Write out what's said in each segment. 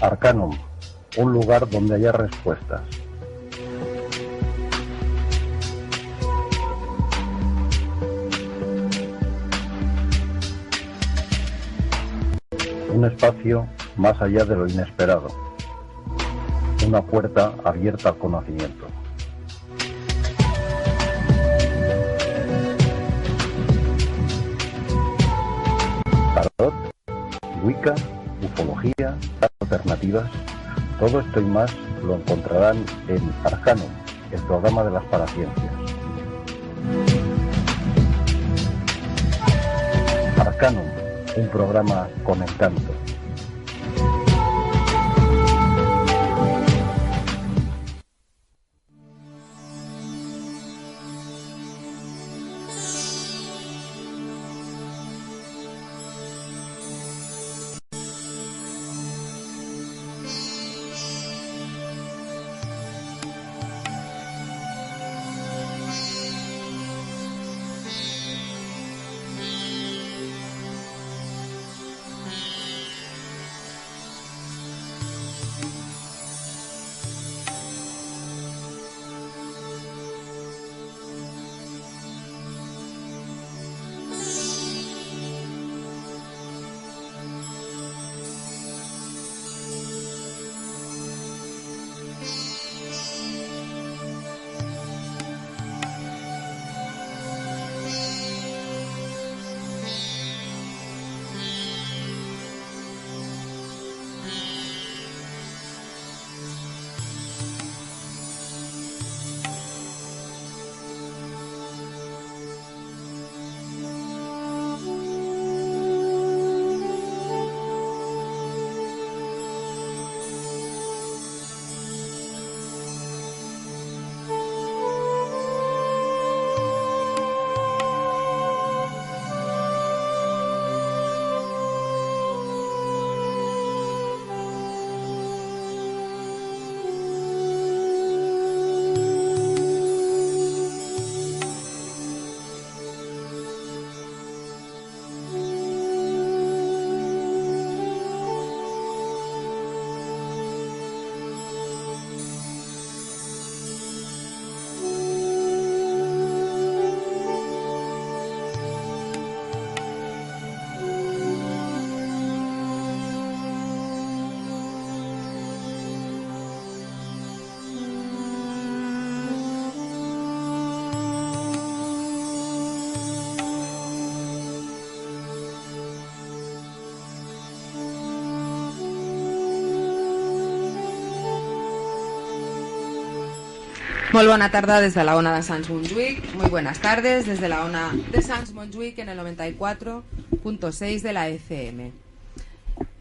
Arcanum, un lugar donde haya respuestas. Un espacio más allá de lo inesperado. Una puerta abierta al conocimiento. Tarot, Wicca, ufología, alternativas, todo esto y más lo encontrarán en Arcanum, el programa de las paraciencias. Arcanum, un programa con encanto. Molt bona tarda desde la ONA de Sants Montjuïc. Muy buenas tardes desde la ONA de Sants Montjuïc en el 94.6 de la FM.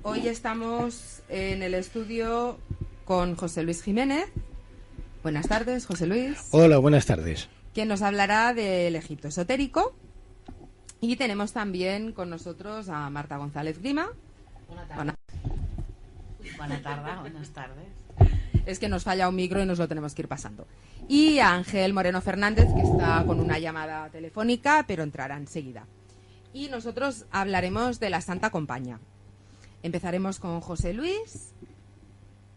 Hoy estamos en el estudio con José Luis Jiménez. Buenas tardes, José Luis. Hola, buenas tardes. Quien nos hablará del Egipto esotérico. Y tenemos también con nosotros a Marta González Grima. Buenas tardes. Es que nos falla un micro y nos lo tenemos que ir pasando. Y a Ángel Moreno Fernández, que está con una llamada telefónica, pero entrará enseguida. Y nosotros hablaremos de la Santa Compañía. Empezaremos con José Luis,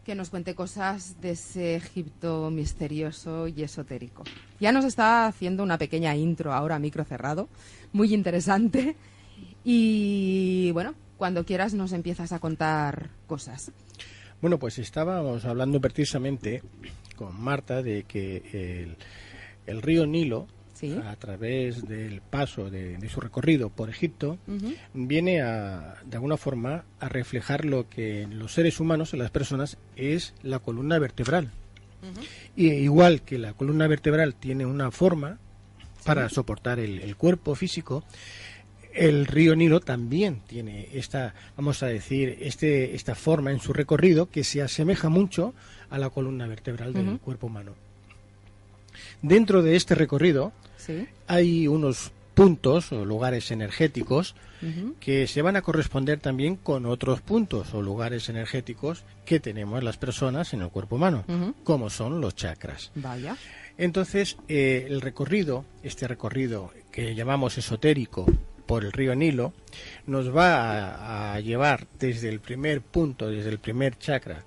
que nos cuente cosas de ese Egipto misterioso y esotérico. Ya nos está haciendo una pequeña intro ahora, micro cerrado, muy interesante. Y bueno, cuando quieras nos empiezas a contar cosas. Bueno, pues estábamos hablando precisamente con Marta de que el río Nilo, ¿sí?, a través del paso de su recorrido por Egipto, viene de alguna forma a reflejar lo que en los seres humanos, en las personas, es la columna vertebral. Y igual que la columna vertebral tiene una forma para soportar el cuerpo físico, el río Nilo también tiene esta, vamos a decir, esta forma en su recorrido que se asemeja mucho a la columna vertebral del cuerpo humano. Dentro de este recorrido, ¿sí?, hay unos puntos o lugares energéticos que se van a corresponder también con otros puntos o lugares energéticos que tenemos las personas en el cuerpo humano, como son los chakras. Vaya. Entonces, este recorrido que llamamos esotérico, por el río Nilo, nos va a llevar desde el primer punto, desde el primer chakra,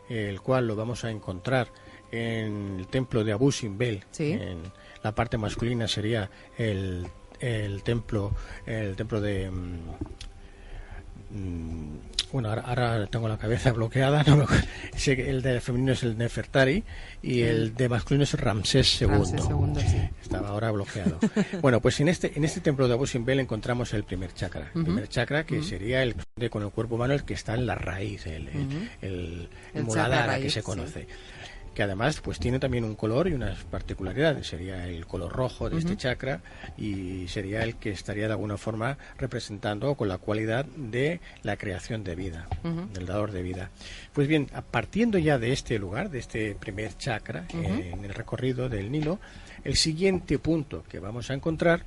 el cual lo vamos a encontrar en el templo de Abu Simbel. Sí. En la parte masculina sería el templo de bueno, ahora tengo la cabeza bloqueada, no me acuerdo. Sé que el de femenino es el Nefertari y el de masculino es Ramsés II. Sí. Estaba ahora bloqueado. Bueno, pues en este templo de Abu Simbel encontramos el primer chakra. El primer chakra que sería el de con el cuerpo humano, el que está en la raíz, el Muladhara que se conoce. Que además pues tiene también un color y unas particularidades. Sería el color rojo de este chakra y sería el que estaría de alguna forma representando con la cualidad de la creación de vida, del dador de vida. Pues bien, partiendo ya de este lugar, de este primer chakra, en el recorrido del Nilo, el siguiente punto que vamos a encontrar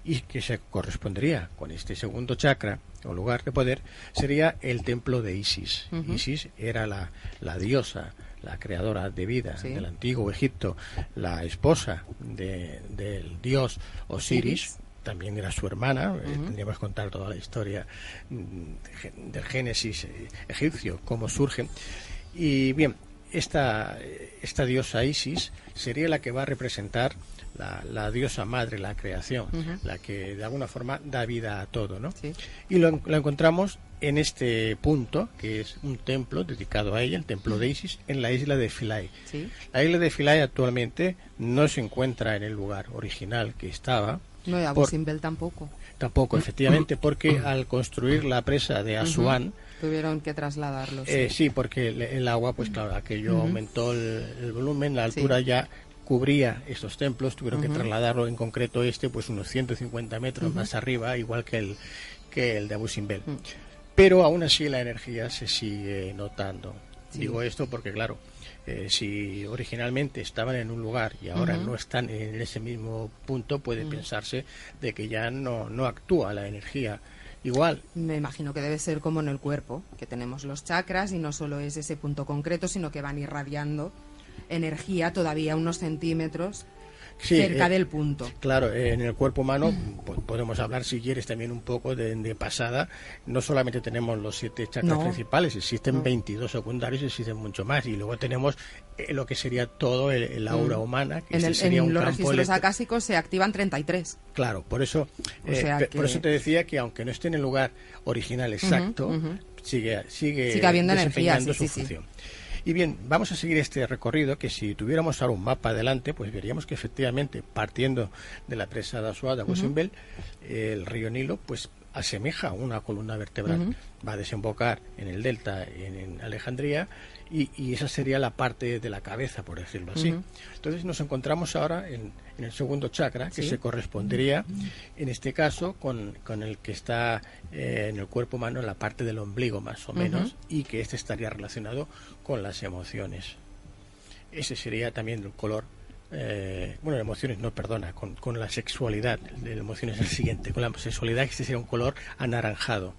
y que se correspondería con este segundo chakra o lugar de poder sería el templo de Isis. Isis era la diosa, la creadora de vida del antiguo Egipto, la esposa del dios Osiris. También era su hermana. Tendríamos que contar toda la historia del Génesis egipcio, cómo surge. Y bien, esta diosa Isis sería la que va a representar la diosa madre, la creación, la que de alguna forma da vida a todo, ¿no? Sí. Y lo encontramos en este punto, que es un templo dedicado a ella, el templo de Isis, en la isla de Philae. Sí. La isla de Philae actualmente no se encuentra en el lugar original que estaba. No, y Abu Simbel tampoco. Tampoco, efectivamente, porque al construir la presa de Asuán, tuvieron que trasladarlo. Sí, porque el agua, pues claro, aquello aumentó el volumen, la altura ya cubría estos templos, tuvieron que trasladarlo, en concreto pues unos 150 metros más arriba, igual que el de Abu Simbel. Pero aún así la energía se sigue notando. Sí. Digo esto porque, claro, si originalmente estaban en un lugar y ahora no están en ese mismo punto, puede pensarse de que ya no actúa la energía igual. Me imagino que debe ser como en el cuerpo, que tenemos los chakras y no solo es ese punto concreto, sino que van irradiando energía todavía unos centímetros cerca del punto. Claro, en el cuerpo humano podemos hablar, si quieres, también un poco de pasada. No solamente tenemos los 7 chakras principales, existen 22 secundarios, existen mucho más. Y luego tenemos lo que sería todo el aura humana, que sería un los campo registros acásicos se activan 33. Claro, por eso por eso te decía que aunque no esté en el lugar original exacto, sigue habiendo energía, su función. Y bien, vamos a seguir este recorrido, que si tuviéramos ahora un mapa adelante, pues veríamos que efectivamente, partiendo de la presa de Asuán, de Abu Simbel, el río Nilo, pues asemeja una columna vertebral. Va a desembocar en el delta, en Alejandría, y esa sería la parte de la cabeza, por decirlo así. Entonces nos encontramos ahora en el segundo chakra, que se correspondería, en este caso, con el que está en el cuerpo humano, en la parte del ombligo, más o menos, y que este estaría relacionado con las emociones. Ese sería también el color, emociones, no, perdona, con la sexualidad. La emoción es el siguiente, con la sexualidad, este sería un color anaranjado.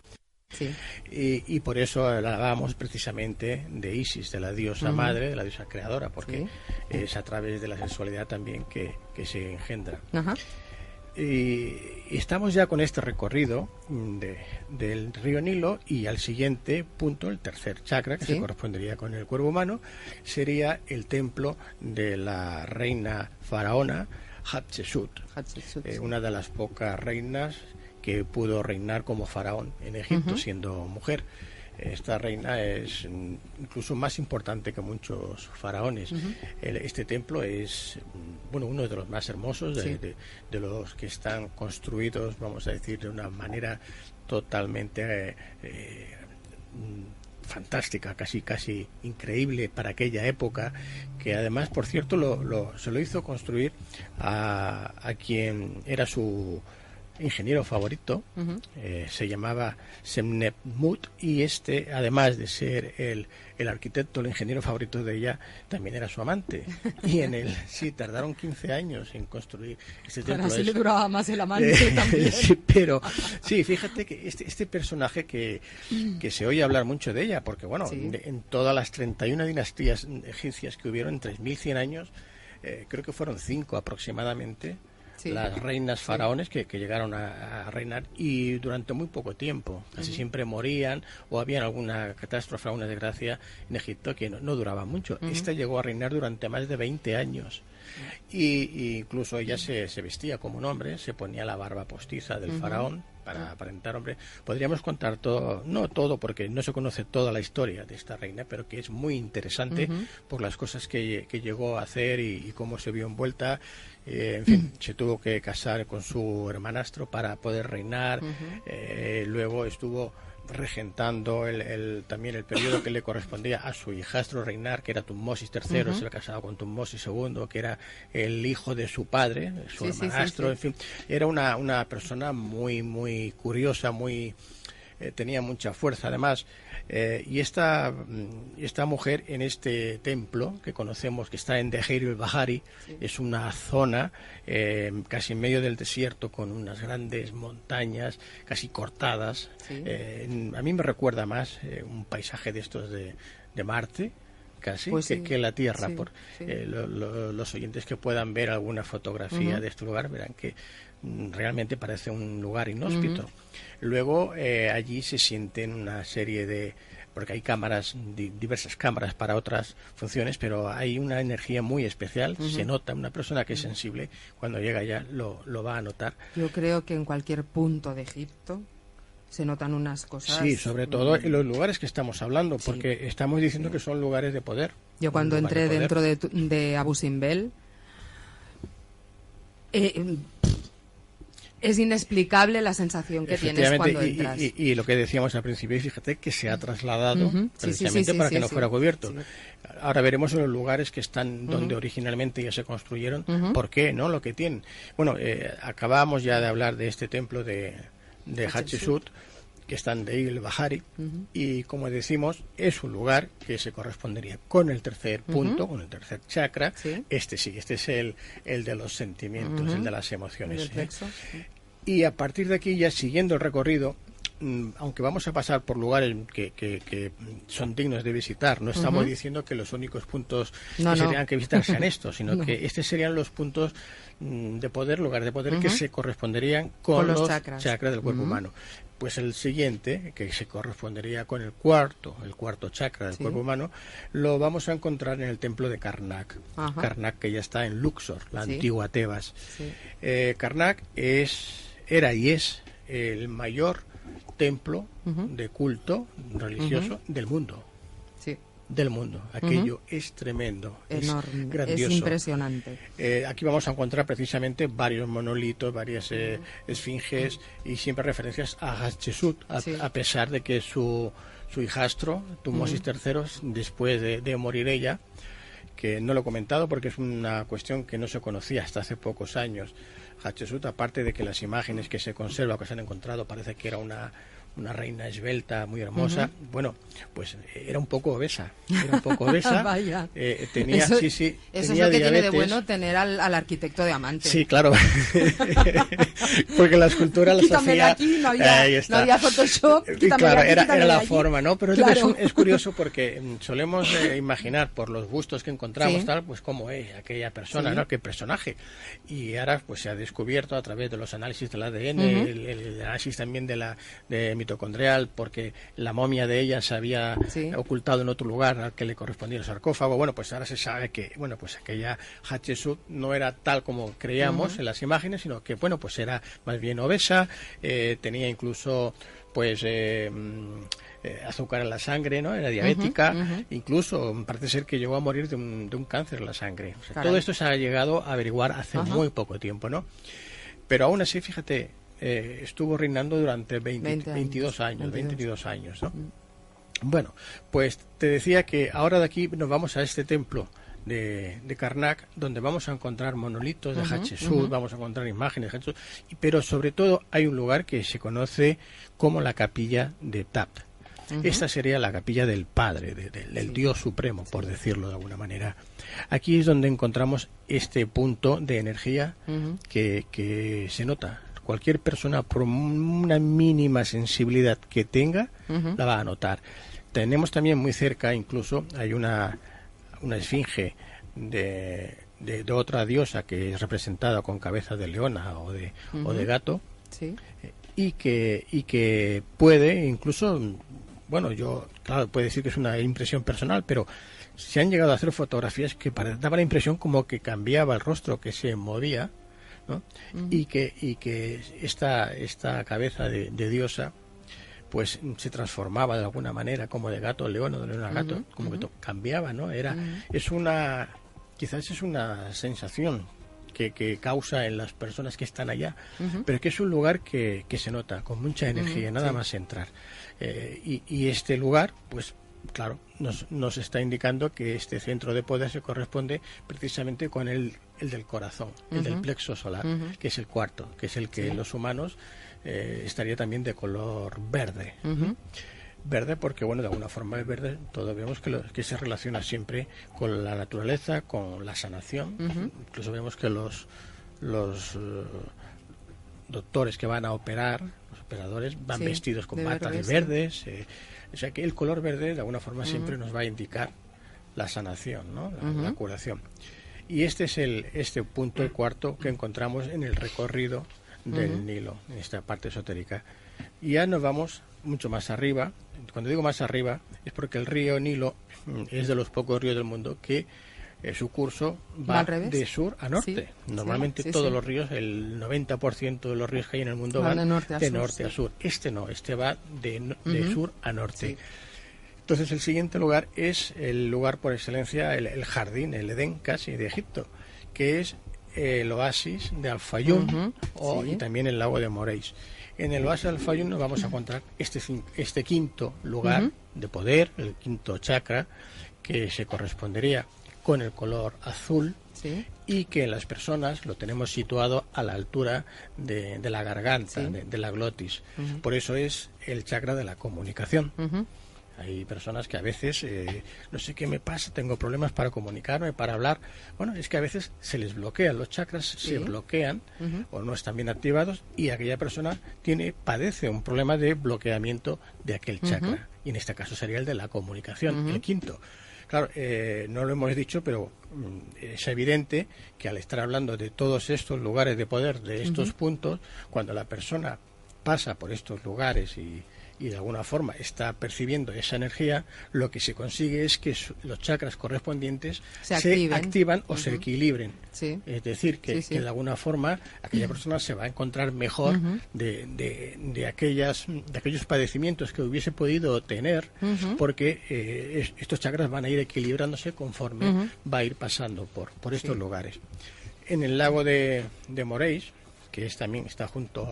Sí. Y por eso hablábamos precisamente de Isis, de la diosa madre, de la diosa creadora, porque es a través de la sexualidad también que se engendra. Y estamos ya con este recorrido del río Nilo, y al siguiente punto, el tercer chakra, que se correspondería con el cuerpo humano, sería el templo de la reina faraona Hatshepsut, una de las pocas reinas que pudo reinar como faraón en Egipto, siendo mujer. Esta reina es incluso más importante que muchos faraones. Este templo es uno de los más hermosos de los que están construidos, vamos a decir, de una manera totalmente fantástica, casi increíble para aquella época, que además, por cierto, se lo hizo construir a quien era su ingeniero favorito. Se llamaba Semnebmut, y además de ser el arquitecto, el ingeniero favorito de ella, también era su amante. Y tardaron 15 años en construir este templo. Así le duraba más el amante también. Pero sí, fíjate que este personaje que se oye hablar mucho de ella, porque en todas las 31 dinastías egipcias que hubieron en 3100 años, creo que fueron 5 aproximadamente, las reinas faraones que llegaron a reinar, y durante muy poco tiempo. Casi siempre morían o había alguna catástrofe, alguna desgracia en Egipto que no duraba mucho. Esta llegó a reinar durante más de 20 años. Y incluso ella se vestía como un hombre, se ponía la barba postiza del faraón para aparentar hombre. Podríamos contar todo, no todo, porque no se conoce toda la historia de esta reina, pero que es muy interesante por las cosas que llegó a hacer y cómo se vio envuelta. En fin, se tuvo que casar con su hermanastro para poder reinar. Luego estuvo regentando también el periodo que le correspondía a su hijastro reinar, que era Tutmosis III, se había casado con Tutmosis II, que era el hijo de su padre, su hermanastro. En fin, era una persona muy, muy curiosa, muy tenía mucha fuerza además, y esta mujer en este templo que conocemos, que está en Deir el-Bahari, es una zona casi en medio del desierto, con unas grandes montañas casi cortadas. A mí me recuerda más un paisaje de estos de Marte, casi, que la Tierra. Los oyentes que puedan ver alguna fotografía de este lugar verán que realmente parece un lugar inhóspito. Luego allí se sienten una serie de, porque hay cámaras, diversas cámaras para otras funciones, pero hay una energía muy especial. Se nota, una persona que es sensible cuando llega allá lo va a notar. Yo creo que en cualquier punto de Egipto se notan unas cosas. Sí, sobre todo en los lugares que estamos hablando, porque estamos diciendo que son lugares de poder. Yo cuando entré dentro de Abu Simbel, es inexplicable la sensación que tienes cuando entras. Y lo que decíamos al principio, fíjate que se ha trasladado precisamente para que no fuera cubierto. Ahora veremos en los lugares que están donde originalmente ya se construyeron, por qué, ¿no? Lo que tienen. Bueno, acabamos ya de hablar de este templo de Hatshepsut, que está en Deir el-Bahari, y como decimos, es un lugar que se correspondería con el tercer punto, con el tercer chakra. Este es el de los sentimientos, el de las emociones. Y a partir de aquí, ya siguiendo el recorrido, aunque vamos a pasar por lugares que son dignos de visitar, no estamos diciendo que los únicos puntos que serían que visitar sean estos, sino que estos serían los puntos de poder, lugares de poder que se corresponderían con los chakras del cuerpo humano. Pues el siguiente, que se correspondería con el cuarto chakra del cuerpo humano, lo vamos a encontrar en el templo de Karnak. Karnak, que ya está en Luxor, la antigua Tebas. Karnak era y es el mayor templo de culto religioso del mundo. Del mundo. Aquello es tremendo, enorme, es grandioso. Es impresionante. Aquí vamos a encontrar precisamente varios monolitos, varias esfinges y siempre referencias a Hatshepsut, a pesar de que su hijastro, Tutmosis III, después de morir ella, que no lo he comentado porque es una cuestión que no se conocía hasta hace pocos años, Hatshepsut, aparte de que las imágenes que se conservan, que se han encontrado, parece que era una reina esbelta, muy hermosa. Bueno, pues era un poco obesa. Vaya. Tenía, eso tenía es lo que diabetes. tiene de bueno tener al arquitecto de amante. Sí, claro. Porque la escultura las hacía... Aquí, no había Photoshop. Claro, era la forma, ¿no? Pero es curioso porque solemos imaginar por los bustos que encontramos, tal, pues cómo es aquella persona, ¿no? Qué personaje. Y ahora pues se ha descubierto a través de los análisis del ADN, el análisis también de mitocondrial, porque la momia de ella se había ocultado en otro lugar al que le correspondía el sarcófago. Bueno, pues ahora se sabe que, bueno, pues aquella Hatshepsut no era tal como creíamos en las imágenes, sino que, bueno, pues era más bien obesa, tenía incluso, pues, azúcar en la sangre, ¿no? Era diabética, incluso parece ser que llegó a morir de un cáncer en la sangre. O sea, todo esto se ha llegado a averiguar hace muy poco tiempo, ¿no? Pero aún así, fíjate, estuvo reinando durante 22 años, ¿no? Bueno, pues te decía que ahora de aquí nos vamos a este templo de Karnak, donde vamos a encontrar monolitos de Hatshepsut, vamos a encontrar imágenes de Hatshepsut, pero sobre todo hay un lugar que se conoce como la capilla de Ptah. Esta sería la capilla del Padre, del Dios Supremo, por decirlo de alguna manera. Aquí es donde encontramos este punto de energía que se nota. Cualquier persona, por una mínima sensibilidad que tenga, la va a notar. Tenemos también muy cerca, incluso, hay una esfinge de de otra diosa que es representada con cabeza de leona o de gato, sí. y que puede incluso, bueno, yo claro puedo decir que es una impresión personal, pero se han llegado a hacer fotografías que daba la impresión como que cambiaba el rostro, que se movía, ¿no? Y que esta cabeza de diosa pues se transformaba de alguna manera, como de gato a león o de león a gato, como que cambiaba, ¿no? Quizás es una sensación que causa en las personas que están allá, pero que es un lugar que se nota con mucha energía, nada más entrar. Y este lugar, pues claro, nos está indicando que este centro de poder se corresponde precisamente con el del corazón, el del plexo solar, que es el cuarto, que es el que los humanos estaría también de color verde. Verde porque, bueno, de alguna forma el verde, todos vemos que se relaciona siempre con la naturaleza, con la sanación. Incluso vemos que los doctores que van a operar, los operadores, van vestidos con batas verdes. O sea que el color verde, de alguna forma, siempre nos va a indicar la sanación, ¿no? La curación. Y este es este punto, el cuarto, que encontramos en el recorrido del Nilo, en esta parte esotérica. Y ya nos vamos mucho más arriba. Cuando digo más arriba es porque el río Nilo es de los pocos ríos del mundo que su curso va de sur a norte. Normalmente todos los ríos, el 90% de los ríos que hay en el mundo van de norte a sur. Este no, este va de sur a norte. Entonces el siguiente lugar es el lugar por excelencia, el jardín, el Edén casi de Egipto, que es el oasis de Al-Fayum y también el lago de Moréis. En el oasis de Al-Fayum nos vamos a encontrar este quinto lugar de poder, el quinto chakra, que se correspondería con el color azul y que en las personas lo tenemos situado a la altura de la garganta, de la glotis. Por eso es el chakra de la comunicación. Hay personas que a veces, no sé qué me pasa, tengo problemas para comunicarme, para hablar. Bueno, es que a veces se les bloquean, los chakras se bloquean o no están bien activados y aquella persona padece un problema de bloqueamiento de aquel chakra. Y en este caso sería el de la comunicación, el quinto. Claro, no lo hemos dicho, pero es evidente que al estar hablando de todos estos lugares de poder, de estos puntos, cuando la persona pasa por estos lugares y de alguna forma está percibiendo esa energía, lo que se consigue es que los chakras correspondientes se activan o se equilibren. Es decir, que de alguna forma aquella persona se va a encontrar mejor de aquellos padecimientos que hubiese podido tener, porque estos chakras van a ir equilibrándose conforme va a ir pasando por estos lugares. En el lago de Moréis, que también está junto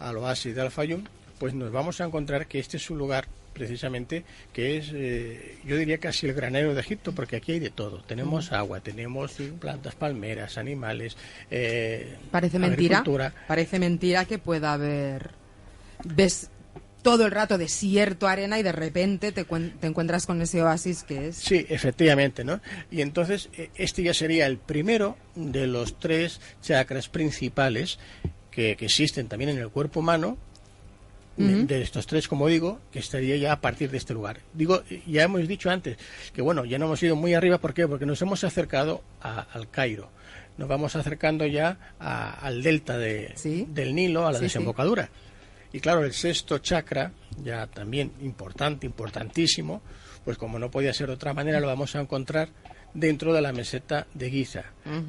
al oasis de Al-Fayum, pues nos vamos a encontrar que este es un lugar precisamente que es, yo diría casi el granero de Egipto, porque aquí hay de todo. Tenemos agua, tenemos plantas, palmeras, animales, parece mentira que pueda haber... Ves todo el rato desierto, arena, y de repente te encuentras con ese oasis que es... Sí, efectivamente, ¿no? Y entonces este ya sería el primero de los 3 chakras principales que existen también en el cuerpo humano. De estos 3, como digo, que estaría ya a partir de este lugar. Ya hemos dicho antes que, bueno, ya no hemos ido muy arriba. ¿Por qué? Porque nos hemos acercado al Cairo. Nos vamos acercando ya al delta del Nilo, a la desembocadura. Y claro, el 6º chakra, ya también importantísimo, pues como no podía ser de otra manera, lo vamos a encontrar dentro de la meseta de Giza.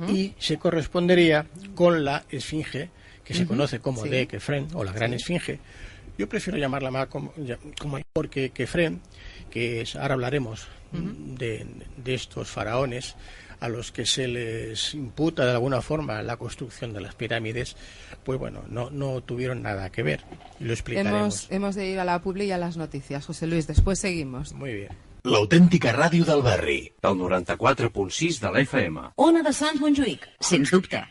Y se correspondería con la esfinge, que se conoce como de Kefren, o la gran esfinge. Yo prefiero llamarla más como porque Kefren, ahora hablaremos de estos faraones a los que se les imputa de alguna forma la construcción de las pirámides, pues bueno, no tuvieron nada que ver. Y lo explicaremos. Hemos de ir a la publi y a las noticias, José Luis, después seguimos. Muy bien. L'autèntica ràdio del barri, el 94.6 de l'FM. Ona de Sants Montjuïc, sens dubte.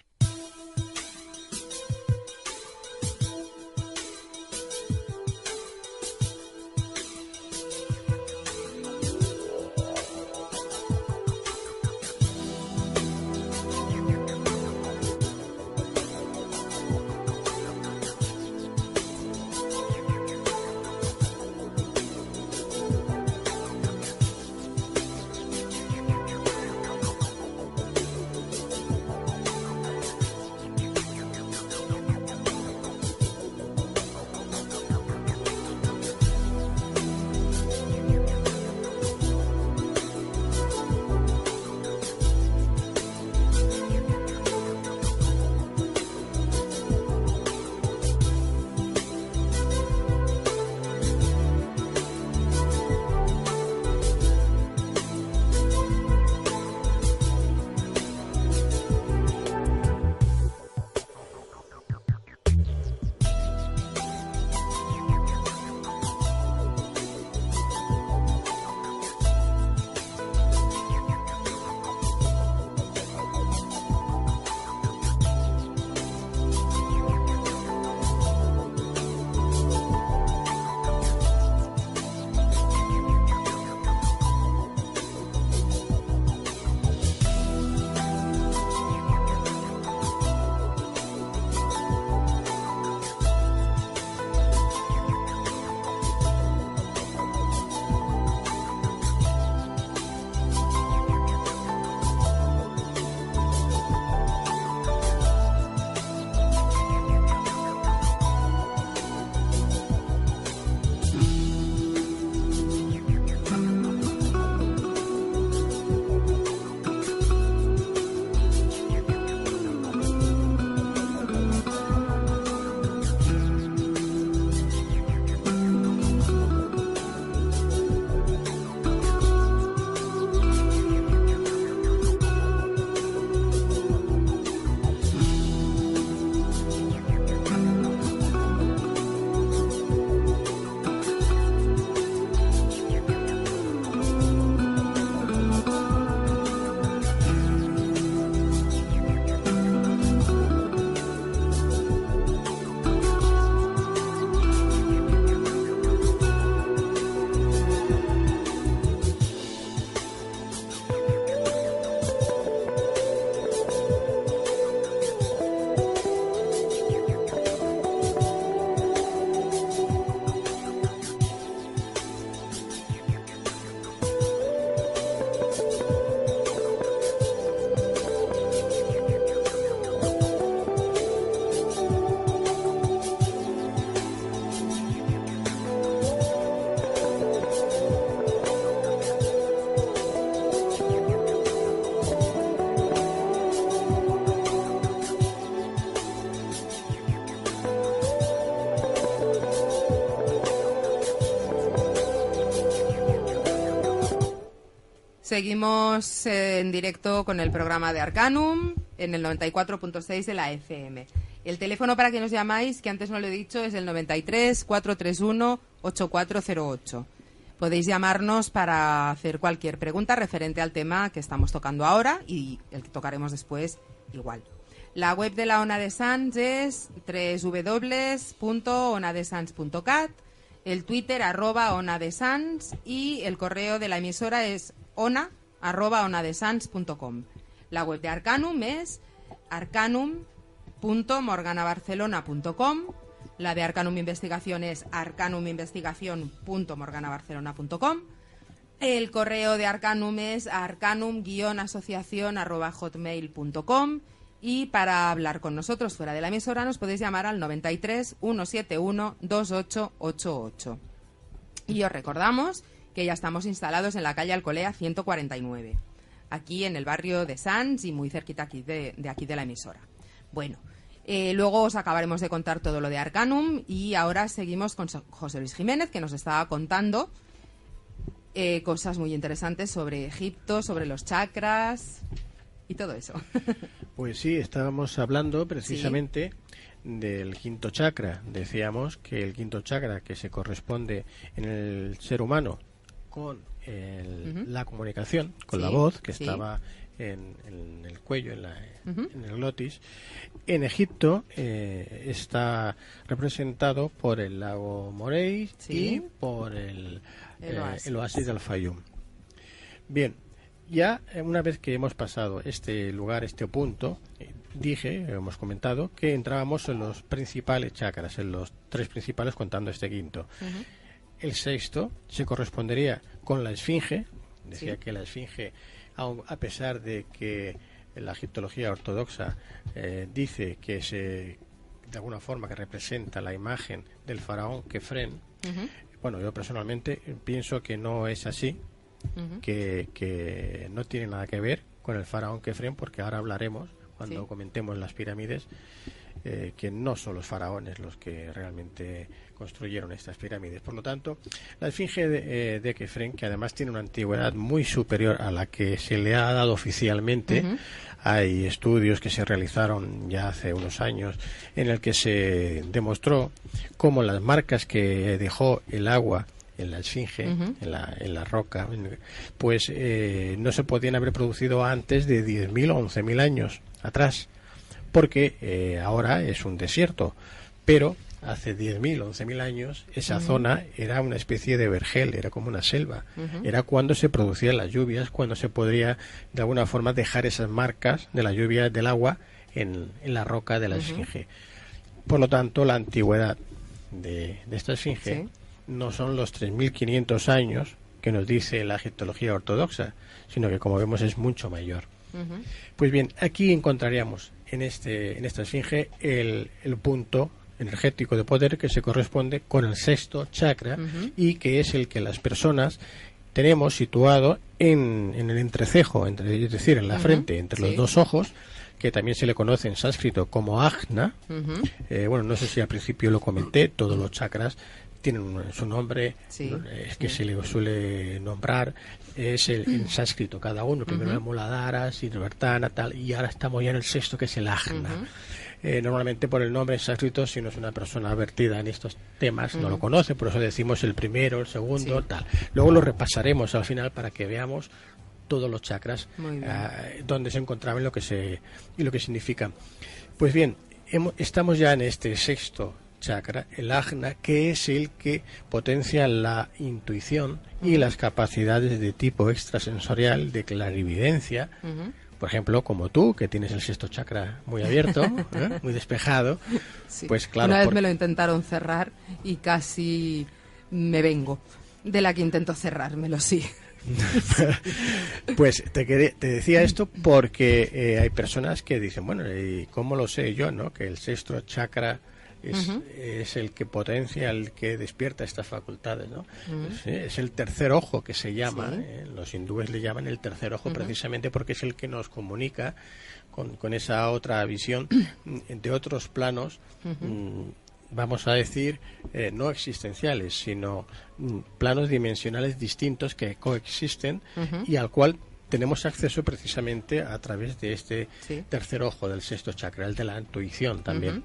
seguimos en directo con el programa de Arcanum en el 94.6 de la FM. El teléfono para que nos llamáis, que antes no lo he dicho, es el 93 431 8408. Podéis llamarnos para hacer cualquier pregunta referente al tema que estamos tocando ahora y el que tocaremos después igual. La web de la Ona de Sants es www.onadesans.cat, el Twitter @onadesans y el correo de la emisora es ona@onadesans.com. La web de Arcanum es arcanum.morganabarcelona.com. La de Arcanum Investigación es arcanuminvestigación.morganabarcelona.com. El correo de Arcanum es arcanum-asociación@hotmail.com. Y para hablar con nosotros fuera de la emisora nos podéis llamar al 93 171 2888. Y os recordamos que ya estamos instalados en la calle Alcolea 149, aquí en el barrio de Sants y muy cerquita aquí de aquí de la emisora. Bueno, luego os acabaremos de contar todo lo de Arcanum y ahora seguimos con José Luis Jiménez, que nos estaba contando cosas muy interesantes sobre Egipto, sobre los chakras y todo eso. Pues sí, estábamos hablando precisamente del quinto chakra. Decíamos que el quinto chakra, que se corresponde en el ser humano con la comunicación, con la voz, que estaba en el cuello, en el glotis, en Egipto está representado por el lago Moreis y por el oasis del Fayum. Bien, ya una vez que hemos pasado este lugar, este punto, hemos comentado que entrábamos en los principales chakras, en los tres principales contando este quinto. El sexto se correspondería con la esfinge. Decía que la esfinge, a pesar de que la egiptología ortodoxa dice que de alguna forma que representa la imagen del faraón Kefren, bueno, yo personalmente pienso que no es así. Que no tiene nada que ver con el faraón Kefren, porque ahora hablaremos, cuando comentemos las pirámides, que no son los faraones los que realmente construyeron estas pirámides. Por lo tanto, la esfinge de Kefren, que además tiene una antigüedad muy superior a la que se le ha dado oficialmente, hay estudios que se realizaron ya hace unos años en el que se demostró cómo las marcas que dejó el agua en la esfinge, en la roca, pues no se podían haber producido antes de 10.000 o 11.000 años atrás, porque ahora es un desierto, pero hace 10.000 o 11.000 años esa zona era una especie de vergel, era como una selva, era cuando se producían las lluvias, cuando se podría de alguna forma dejar esas marcas de la lluvia del agua en la roca de la esfinge. Por lo tanto, la antigüedad de esta esfinge no son los 3.500 años que nos dice la egiptología ortodoxa, sino que, como vemos, es mucho mayor. Pues bien, aquí encontraríamos en esta esfinge el punto energético de poder que se corresponde con el sexto chakra y que es el que las personas tenemos situado en el entrecejo, es decir, en la frente, entre los dos ojos, que también se le conoce en sánscrito como ajna. Bueno, no sé si al principio lo comenté, todos los chakras tienen su nombre, que se le suele nombrar, es en sánscrito cada uno, primero el Muladhara, Sirvartana, tal, y ahora estamos ya en el sexto, que es el ajna. Normalmente por el nombre en sánscrito, si no es una persona vertida en estos temas, no lo conoce, por eso decimos el primero, el segundo, tal. Luego lo repasaremos al final para que veamos todos los chakras, donde se encontraban y lo que significan. Pues bien, estamos ya en este sexto chakra, el ajna, que es el que potencia la intuición y las capacidades de tipo extrasensorial, de clarividencia. Por ejemplo, como tú, que tienes el sexto chakra muy abierto, muy despejado. Pues claro, una vez me lo intentaron cerrar y casi me vengo de la que intento cerrármelo, Pues te decía esto porque hay personas que dicen, bueno, ¿y cómo lo sé yo, no? Que el sexto chakra es el que potencia, el que despierta estas facultades, ¿no? Es el tercer ojo que se llama, los hindúes le llaman el tercer ojo precisamente porque es el que nos comunica con esa otra visión de otros planos vamos a decir, no existenciales, sino planos dimensionales distintos que coexisten y al cual tenemos acceso precisamente a través de este tercer ojo del sexto chakra, el de la intuición también,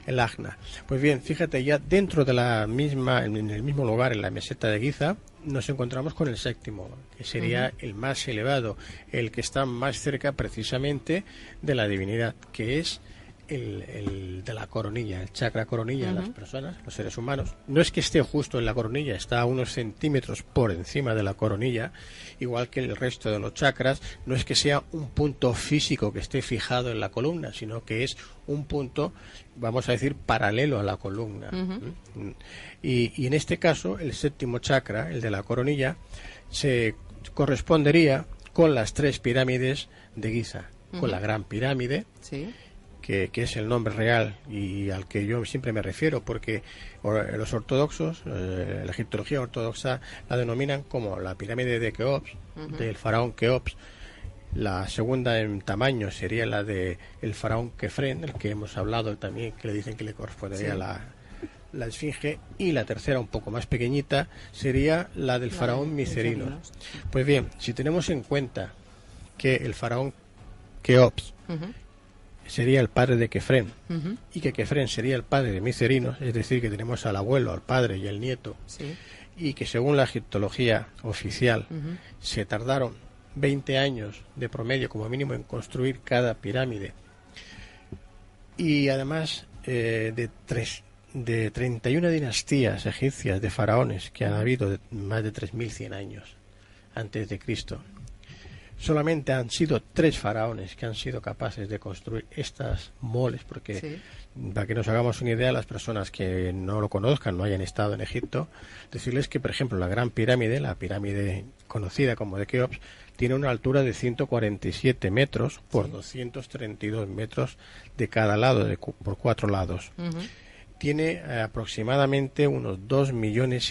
el ajna. Pues bien, fíjate, ya dentro de la misma, en el mismo lugar, en la meseta de Giza, nos encontramos con el séptimo, que sería el más elevado, el que está más cerca precisamente de la divinidad, que es el de la coronilla, el chakra coronilla de las personas, los seres humanos. No es que esté justo en la coronilla, está a unos centímetros por encima de la coronilla, igual que el resto de los chakras. No es que sea un punto físico que esté fijado en la columna, sino que es un punto, vamos a decir, paralelo a la columna. Y en este caso, el séptimo chakra, el de la coronilla, se correspondería con las 3 pirámides de Giza, con la gran pirámide, que es el nombre real y al que yo siempre me refiero, porque los ortodoxos, la egiptología ortodoxa, la denominan como la pirámide de Keops, del faraón Keops. La segunda en tamaño sería la de el faraón Kefren, el que hemos hablado también, que le dicen que le correspondería la esfinge, y la tercera, un poco más pequeñita, sería la del faraón Miserinos. Pues bien, si tenemos en cuenta que el faraón Keops sería el padre de Kefren, y que Kefren sería el padre de Miserinos, es decir, que tenemos al abuelo, al padre y el nieto, y que según la egiptología oficial se tardaron 20 años de promedio como mínimo en construir cada pirámide, y además de 31 dinastías egipcias de faraones que han habido de más de 3.100 años antes de Cristo. Solamente han sido 3 faraones que han sido capaces de construir estas moles, porque para que nos hagamos una idea, las personas que no lo conozcan, no hayan estado en Egipto, decirles que, por ejemplo, la gran pirámide, la pirámide conocida como de Keops, tiene una altura de 147 metros por 232 metros de cada lado, por 4 lados. Tiene aproximadamente unos 2,5 millones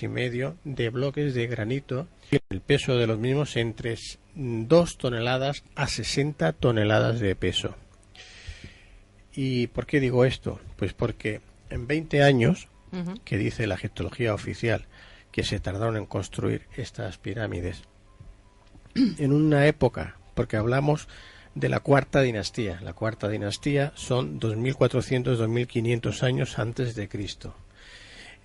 de bloques de granito, y el peso de los mismos entre 2 toneladas a 60 toneladas de peso. ¿Y por qué digo esto? Pues porque en 20 años, que dice la egiptología oficial, que se tardaron en construir estas pirámides, en una época, porque hablamos de la cuarta dinastía. La cuarta dinastía son 2.400, 2.500 años antes de Cristo.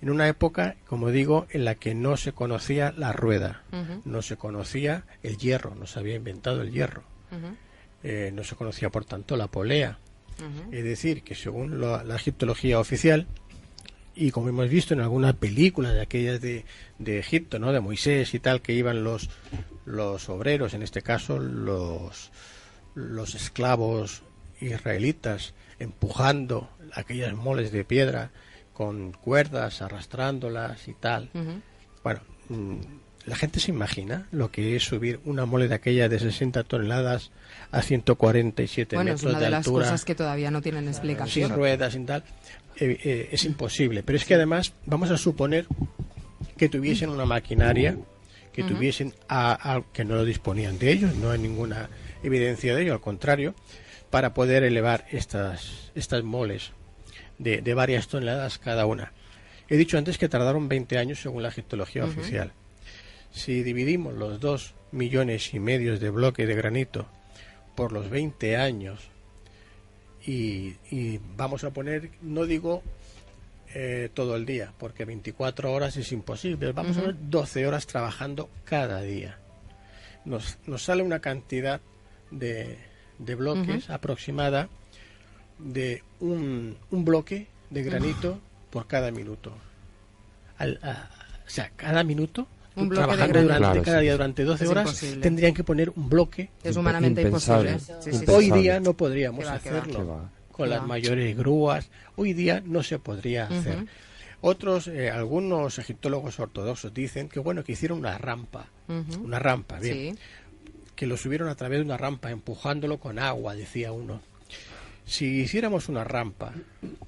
En una época, como digo, en la que no se conocía la rueda, no se conocía el hierro, no se había inventado el hierro, no se conocía, por tanto, la polea. Es decir, que según la egiptología oficial, y como hemos visto en alguna película de aquellas de Egipto, ¿no?, de Moisés y tal, que iban los obreros, en este caso los esclavos israelitas, empujando aquellas moles de piedra con cuerdas, arrastrándolas y tal. Bueno, la gente se imagina lo que es subir una mole de aquella de 60 toneladas a 147 metros de altura. Bueno, es una de las cosas que todavía no tienen explicación. Sin ruedas y tal. Es imposible. Pero es que además vamos a suponer que tuviesen una maquinaria, que tuviesen que no lo disponían de ellos, no hay ninguna evidencia de ello, al contrario, para poder elevar estas moles de varias toneladas cada una. He dicho antes que tardaron 20 años según la egiptología oficial. Si dividimos los 2,5 millones de bloques de granito por los 20 años y vamos a poner, no digo todo el día, porque 24 horas es imposible, vamos a ver 12 horas trabajando cada día. Nos sale una cantidad de bloques aproximada de un bloque de granito por cada minuto. O sea, cada minuto, un bloque trabajando durante cada día durante 12 horas, imposible. Tendrían que poner un bloque. Es humanamente imposible. Hoy día no podríamos hacerlo con las mayores grúas. Hoy día no se podría hacer. Otros, algunos egiptólogos ortodoxos dicen que bueno, que hicieron una rampa, bien, que lo subieron a través de una rampa, empujándolo con agua, decía uno. Si hiciéramos una rampa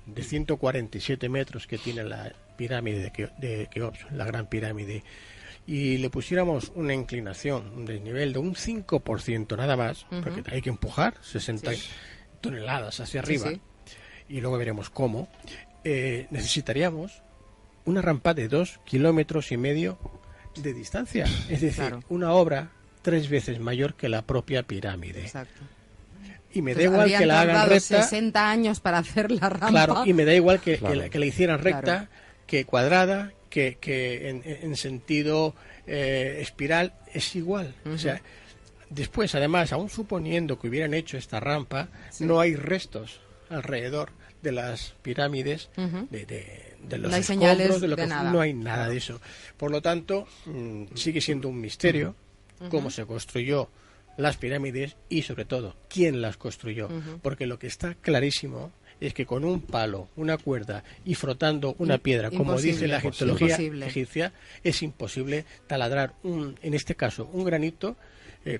de 147 metros que tiene la pirámide de Keops, la gran pirámide, y le pusiéramos una inclinación, un desnivel de un 5% nada más, porque hay que empujar 60 toneladas hacia arriba, y luego veremos cómo, necesitaríamos una rampa de 2,5 kilómetros de distancia. Es decir, Claro. una obra 3 veces mayor que la propia pirámide. Exacto. Y me da Entonces, igual habrían que la hagan tardado recta. 60 años para hacer la rampa. Claro, y me da igual que Claro. la hicieran recta, Claro. que cuadrada, que en sentido espiral, es igual. O sea, después, además, aún suponiendo que hubieran hecho esta rampa, no hay restos alrededor de las pirámides, Ujú. de los No hay escombros, señales de lo de que nada. no hay nada de eso. Por lo tanto, sigue siendo un misterio cómo se construyó las pirámides y, sobre todo, quién las construyó. Porque lo que está clarísimo es que con un palo, una cuerda y frotando una piedra, como imposible, dice la egiptología imposible. egipcia, es imposible taladrar en este caso un granito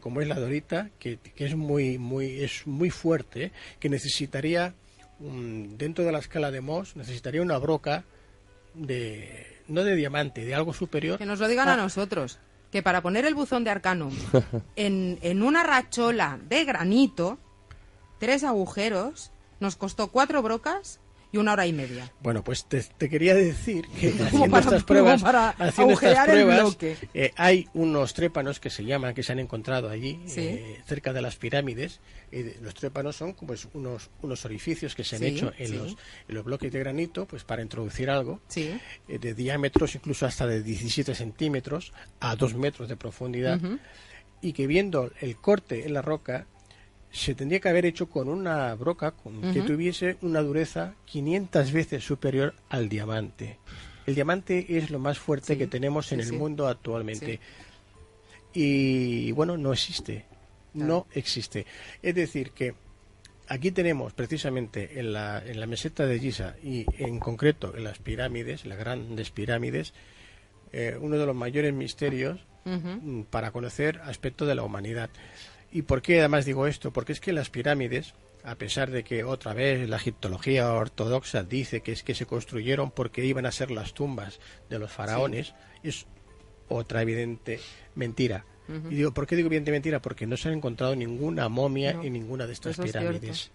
como es la dorita, que es muy fuerte, que necesitaría dentro de la escala de Mohs necesitaría una broca no de diamante, de algo superior. Que nos lo digan a nosotros. Que para poner el buzón de Arcanum en una rachola de granito, 3 agujeros, nos costó 4 brocas y 1 hora y media. Bueno, pues te quería decir que Como para agujerear el bloque. Hay unos trépanos que se han encontrado allí, Sí. cerca de las pirámides. Los trépanos son pues, unos orificios que se han Sí, hecho en sí. los bloques de granito, pues para introducir algo, Sí. de diámetros incluso hasta de 17 centímetros a 2 metros de profundidad, y que viendo el corte en la roca, se tendría que haber hecho con una broca que tuviese una dureza 500 veces superior al diamante. El diamante es lo más fuerte Sí, que tenemos en sí, el sí. mundo actualmente. Sí. Y bueno, no existe. Claro. No existe. Es decir, que aquí tenemos precisamente en la meseta de Giza y en concreto en las pirámides, las grandes pirámides, uno de los mayores misterios para conocer aspectos de la humanidad. ¿Y por qué además digo esto? Porque es que las pirámides, a pesar de que otra vez la egiptología ortodoxa dice que es que se construyeron porque iban a ser las tumbas de los faraones, es otra evidente mentira. Y digo, ¿por qué digo evidente mentira? Porque no se ha encontrado ninguna momia No, en ninguna de estas eso es pirámides.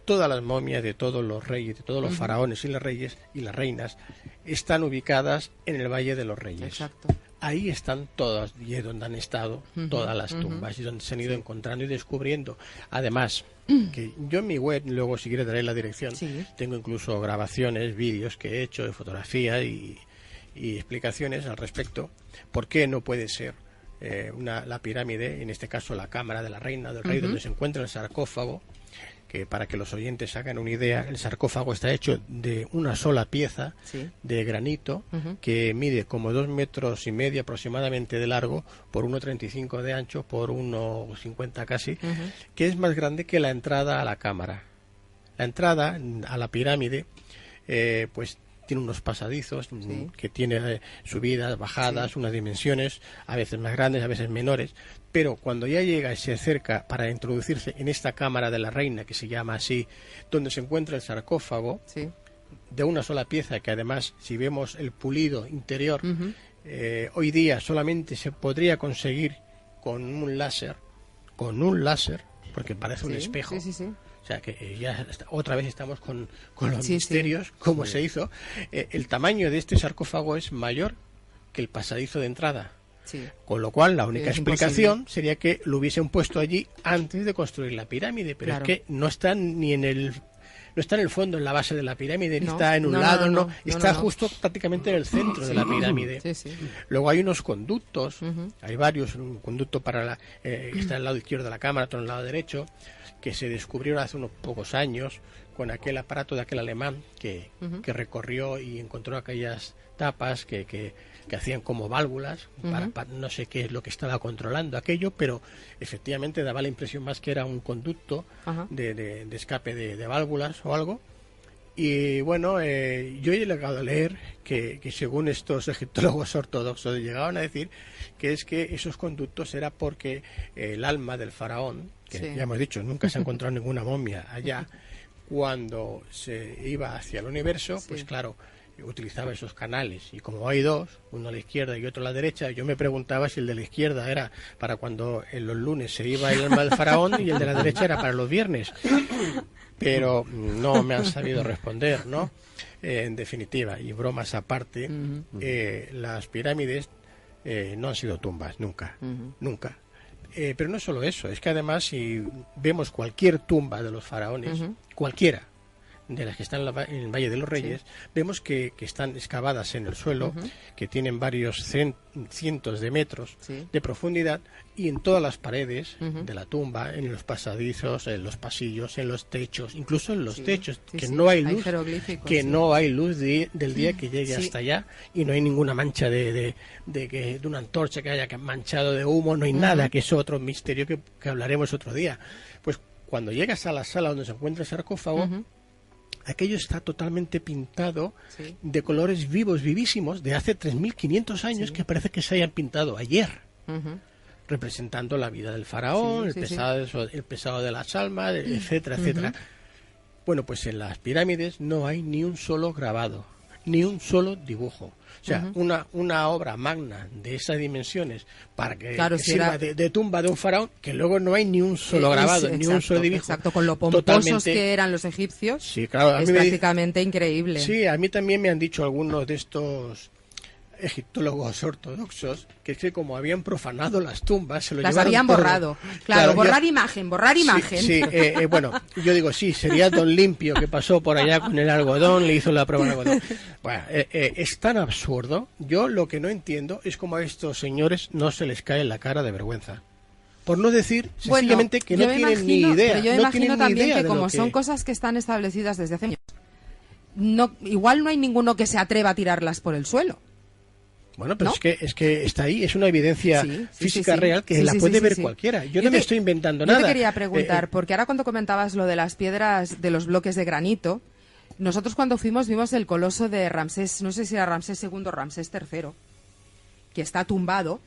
Todas las momias de todos los reyes, de todos los faraones y las reyes y las reinas están ubicadas en el Valle de los Reyes. Exacto. Ahí están todas, y es donde han estado todas las tumbas, y donde se han ido encontrando y descubriendo. Además, que yo en mi web, luego si quieres daré la dirección, Sí. tengo incluso grabaciones, vídeos que he hecho de fotografía y explicaciones al respecto. ¿Por qué no puede ser la pirámide, en este caso la cámara de la reina o del rey, donde se encuentra el sarcófago? Que para que los oyentes hagan una idea, el sarcófago está hecho de una sola pieza Sí. de granito que mide como 2,5 metros aproximadamente de largo por 1,35 de ancho por 1,50 casi, que es más grande que la entrada a la cámara. La entrada a la pirámide pues tiene unos pasadizos que tiene subidas, bajadas, unas dimensiones a veces más grandes, a veces menores, pero cuando ya llega y se acerca para introducirse en esta cámara de la reina, que se llama así, donde se encuentra el sarcófago, Sí. de una sola pieza, que además, si vemos el pulido interior, hoy día solamente se podría conseguir con un láser, porque parece un Sí, espejo. sí, sí, sí. O sea que ya otra vez estamos con los Sí, misterios, sí. cómo se hizo. El tamaño de este sarcófago es mayor que el pasadizo de entrada. Sí. Con lo cual, la única Es explicación sería que lo hubiesen puesto allí antes de construir la pirámide. Pero Claro. es que no está ni en el... No está en el fondo, en la base de la pirámide, ni No, está en un no, lado, no, no. no, Está no. justo prácticamente en el centro de la pirámide. Sí, sí. Luego hay unos conductos, hay varios, un conducto para que está al lado izquierdo de la cámara, otro al lado derecho, que se descubrieron hace unos pocos años con aquel aparato de aquel alemán que recorrió y encontró aquellas tapas que hacían como válvulas, no sé qué es lo que estaba controlando aquello, pero efectivamente daba la impresión más que era un conducto de escape de válvulas o algo. Y bueno, yo he llegado a leer que según estos egiptólogos ortodoxos llegaban a decir que es que esos conductos era porque el alma del faraón, que Sí. ya hemos dicho, nunca se ha encontrado ninguna momia allá, cuando se iba hacia el universo, pues claro, utilizaba esos canales, y como hay dos, uno a la izquierda y otro a la derecha, yo me preguntaba si el de la izquierda era para cuando en los lunes se iba el alma del faraón y el de la derecha era para los viernes, pero no me han sabido responder, ¿no? En definitiva, y bromas aparte, las pirámides no han sido tumbas, nunca, nunca. Pero no solo eso, es que además si vemos cualquier tumba de los faraones, cualquiera de las que están en el Valle de los Reyes, vemos que están excavadas en el suelo, que tienen varios cientos de metros de profundidad, y en todas las paredes de la tumba, en los pasadizos, en los pasillos, en los techos, incluso en los techos, que no hay luz, no hay luz del día que llegue hasta allá, y no hay ninguna mancha de una antorcha que haya manchado de humo, no hay nada, que es otro misterio que hablaremos otro día. Pues cuando llegas a la sala donde se encuentra el sarcófago, aquello está totalmente pintado de colores vivos, vivísimos, de hace 3.500 años, que parece que se hayan pintado ayer, representando la vida del faraón, el pesado de las almas, etcétera, etcétera. Bueno, pues en las pirámides no hay ni un solo grabado, ni un solo dibujo. O sea, una obra magna de esas dimensiones para que sirva de tumba de un faraón, que luego no hay ni un solo grabado, ni un solo dibujo. Exacto, con lo pomposos que eran los egipcios, sí, claro, es prácticamente increíble. Sí, a mí también me han dicho algunos de estos egiptólogos ortodoxos que es que como habían profanado las tumbas, se lo las llevaron habían todo. Claro, borrar imagen. Sí, bueno, yo digo, sí, sería Don Limpio que pasó por allá con el algodón, le hizo la prueba de algodón. Bueno, es tan absurdo. Yo lo que no entiendo es cómo a estos señores no se les cae la cara de vergüenza. Por no decir sencillamente que no tienen ni idea. Pero yo no imagino también que como que... son cosas que están establecidas desde hace años, igual no hay ninguno que se atreva a tirarlas por el suelo. Bueno, pero es que está ahí, es una evidencia física real que la puede ver cualquiera. Yo no me estoy inventando nada. Yo te quería preguntar, porque ahora cuando comentabas lo de las piedras, de los bloques de granito, nosotros cuando fuimos vimos el coloso de Ramsés, no sé si era Ramsés II o Ramsés III, que está tumbado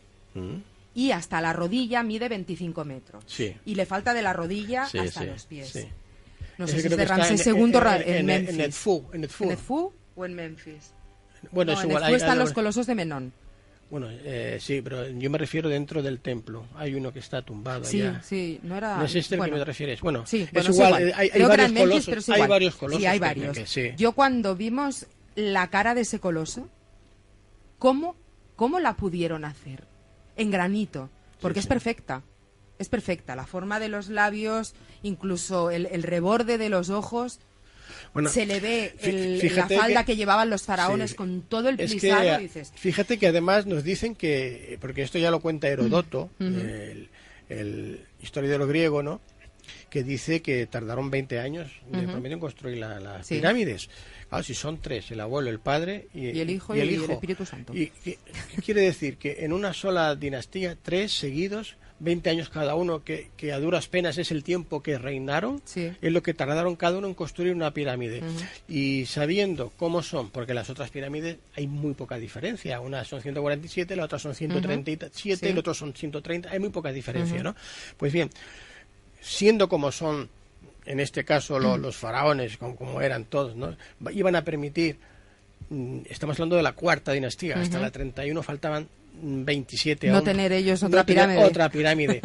y hasta la rodilla mide 25 metros. Sí. Y le falta de la rodilla hasta los pies. Sí. No sé si es de Ramsés II en Memphis. En Edfú o en Memphis. Bueno, no, es en igual. Edfú están los colosos de Menón. Bueno, sí, pero yo me refiero dentro del templo. Hay uno que está tumbado allá. Sí, no era... No es este el que me refieres. Bueno, sí, es igual. Hay varios colosos. Pero es hay varios colosos. Sí, hay varios. Yo cuando vimos la cara de ese coloso, ¿cómo la pudieron hacer? En granito. Porque es perfecta. Es perfecta. La forma de los labios, incluso el reborde de los ojos... Bueno, se le ve la falda que llevaban los faraones con todo el plisado. Fíjate que además nos dicen que, porque esto ya lo cuenta Heródoto, el historiador de los griegos, ¿no? Que dice que tardaron 20 años de promedio en construir las pirámides. Claro, si son tres, el abuelo, el padre y el hijo y el Espíritu Santo. ¿Y qué quiere decir? Que en una sola dinastía, 3 seguidos, 20 años cada uno, que a duras penas es el tiempo que reinaron, es lo que tardaron cada uno en construir una pirámide. Y sabiendo cómo son, porque las otras pirámides hay muy poca diferencia, una son 147, la otra son 137, el otro son 130, hay muy poca diferencia, ¿no? Pues bien, siendo como son, en este caso los faraones, como eran todos, ¿no? Iban a permitir, estamos hablando de la cuarta dinastía, hasta la 31 faltaban 27 no tener ellos otra pirámide. Otra pirámide.